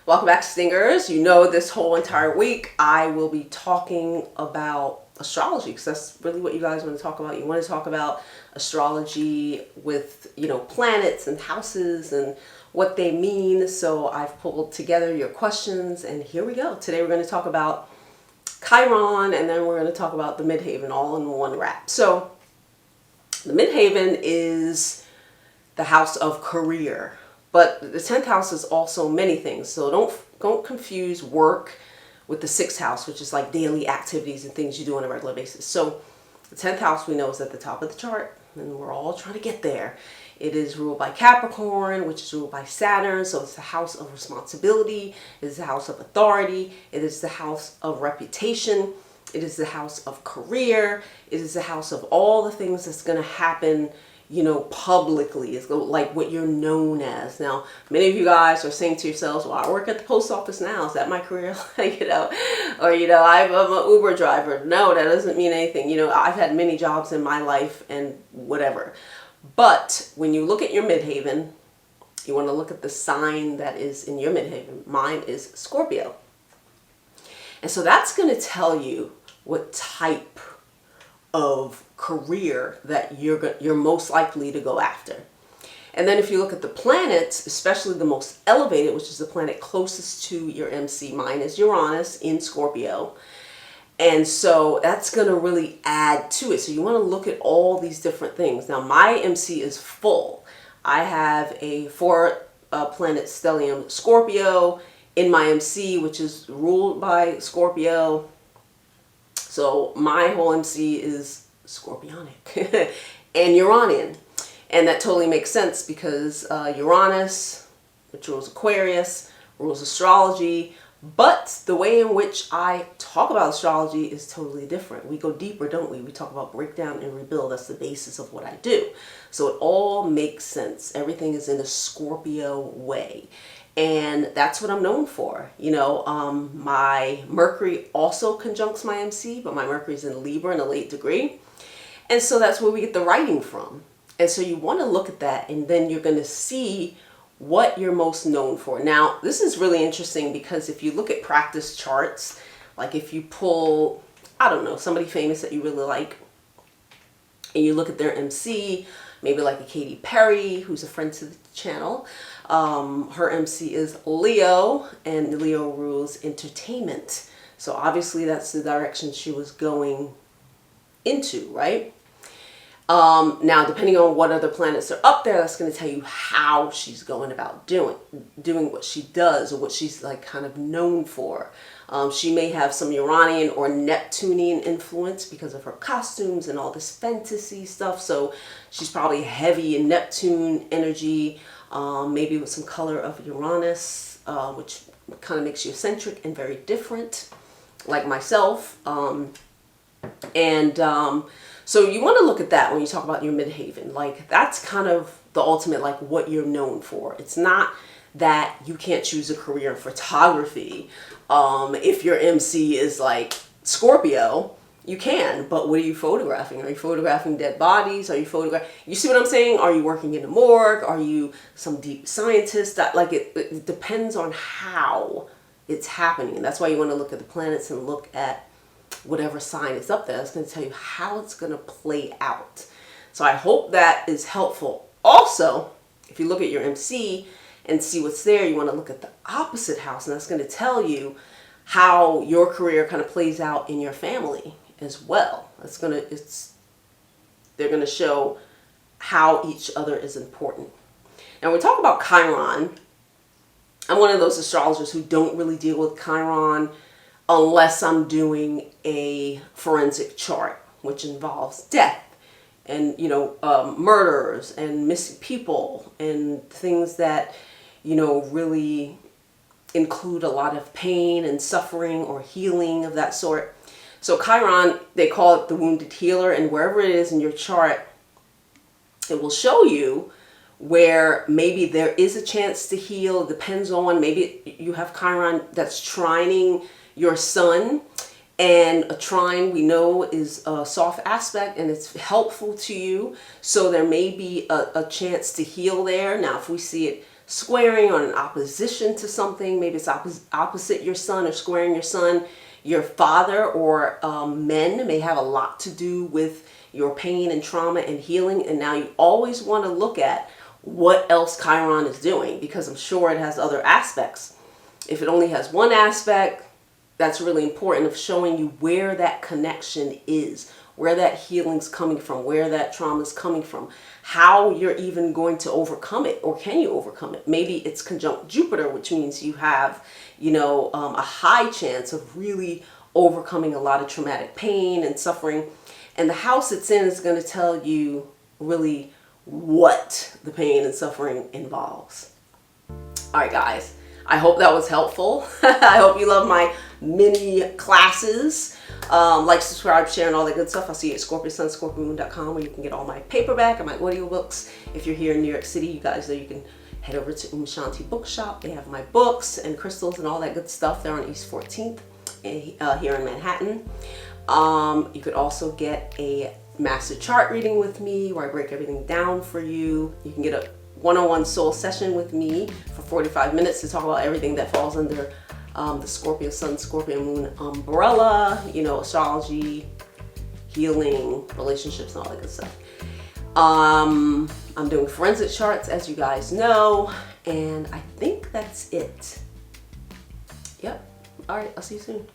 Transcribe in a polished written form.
Welcome back, Stingers. You know, this whole entire week I will be talking about astrology because that's really what you guys want to talk about. You want to talk about astrology with, planets and houses and what they mean. So I've pulled together your questions and here we go. Today we're going to talk about Chiron and then we're going to talk about the Midheaven all in one wrap. So the Midheaven is the house of career. But the 10th house is also many things. So don't confuse work with the 6th house, which is like daily activities and things you do on a regular basis. So the 10th house we know is at the top of the chart and we're all trying to get there. It is ruled by Capricorn, which is ruled by Saturn. So it's the house of responsibility. It is the house of authority. It is the house of reputation. It is the house of career. It is the house of all the things that's going to happen publicly. It's like what you're known as. Now, many of you guys are saying to yourselves, well, I work at the post office now. Is that my career? Or, I'm an Uber driver. No, that doesn't mean anything. I've had many jobs in my life and whatever. But when you look at your Midheaven, you want to look at the sign that is in your Midheaven. Mine is Scorpio. And so that's going to tell you what type of career that you're most likely to go after. And then if you look at the planets, especially the most elevated, which is the planet closest to your MC, mine is Uranus in Scorpio. And so that's going to really add to it. So you want to look at all these different things. Now my MC is full. I have a 4-planet stellium Scorpio in my MC, which is ruled by Scorpio. So my whole MC is Scorpionic and Uranian. And that totally makes sense because Uranus, which rules Aquarius, rules astrology. But the way in which I talk about astrology is totally different. We go deeper, don't we? We talk about breakdown and rebuild. That's the basis of what I do. So it all makes sense. Everything is in a Scorpio way. And that's what I'm known for. My Mercury also conjuncts my MC, but my Mercury is in Libra in a late degree. And so that's where we get the writing from. And so you want to look at that and then you're going to see what you're most known for. Now, this is really interesting because if you look at practice charts, like if you pull, somebody famous that you really like, and you look at their MC, maybe like a Katy Perry, who's a friend to the channel. Her MC is Leo, and Leo rules entertainment. So obviously that's the direction she was going into, right? Now, depending on what other planets are up there, that's going to tell you how she's going about doing what she does or what she's like kind of known for. She may have some Uranian or Neptunian influence because of her costumes and all this fantasy stuff. So she's probably heavy in Neptune energy, maybe with some color of Uranus, which kind of makes you eccentric and very different, like myself. So you want to look at that when you talk about your Midheaven. Like that's kind of the ultimate, like what you're known for. It's not that you can't choose a career in photography. If your MC is like Scorpio, you can, but what are you photographing? Are you photographing dead bodies? You see what I'm saying? Are you working in a morgue? Are you some deep scientist? It depends on how it's happening. That's why you want to look at the planets and look at whatever sign is up there. It's going to tell you how it's going to play out. So I hope that is helpful. Also, if you look at your MC and see what's there, you want to look at the opposite house, and that's going to tell you how your career kind of plays out in your family as well. They're going to show how each other is important. Now, when we talk about Chiron, I'm one of those astrologers who don't really deal with Chiron unless I'm doing a forensic chart, which involves death and, murders and missing people and things that, really include a lot of pain and suffering or healing of that sort. So Chiron, they call it the wounded healer, and wherever it is in your chart, it will show you where maybe there is a chance to heal. It depends on, maybe you have Chiron that's trining your sun, and a trine we know is a soft aspect and it's helpful to you. So there may be a chance to heal there. Now, if we see it squaring or in opposition to something. Maybe it's opposite your sun or squaring your sun. Your father or men may have a lot to do with your pain and trauma and healing. And now you always want to look at what else Chiron is doing, because I'm sure it has other aspects. If it only has one aspect, that's really important, of showing you where that connection is, where that healing's coming from, where that trauma's coming from, how you're even going to overcome it, or can you overcome it. Maybe it's conjunct Jupiter, which means you have, a high chance of really overcoming a lot of traumatic pain and suffering. And the house it's in is going to tell you really what the pain and suffering involves. All right, guys. I hope that was helpful. I hope you love my mini classes. Like, subscribe, share, and all that good stuff. I'll see you at ScorpioSunScorpioMoon.com, where you can get all my paperback and my audiobooks. If you're here in New York City, you guys know you can head over to Shanti Bookshop. They have my books and crystals and all that good stuff. They're on East 14th here in Manhattan. You could also get a master chart reading with me, where I break everything down for you. You can get a one-on-one soul session with me for 45 minutes to talk about everything that falls under the Scorpio Sun, Scorpio Moon umbrella, astrology, healing, relationships, and all that good stuff. I'm doing forensic charts, as you guys know, and I think that's it. Yep. All right, I'll see you soon.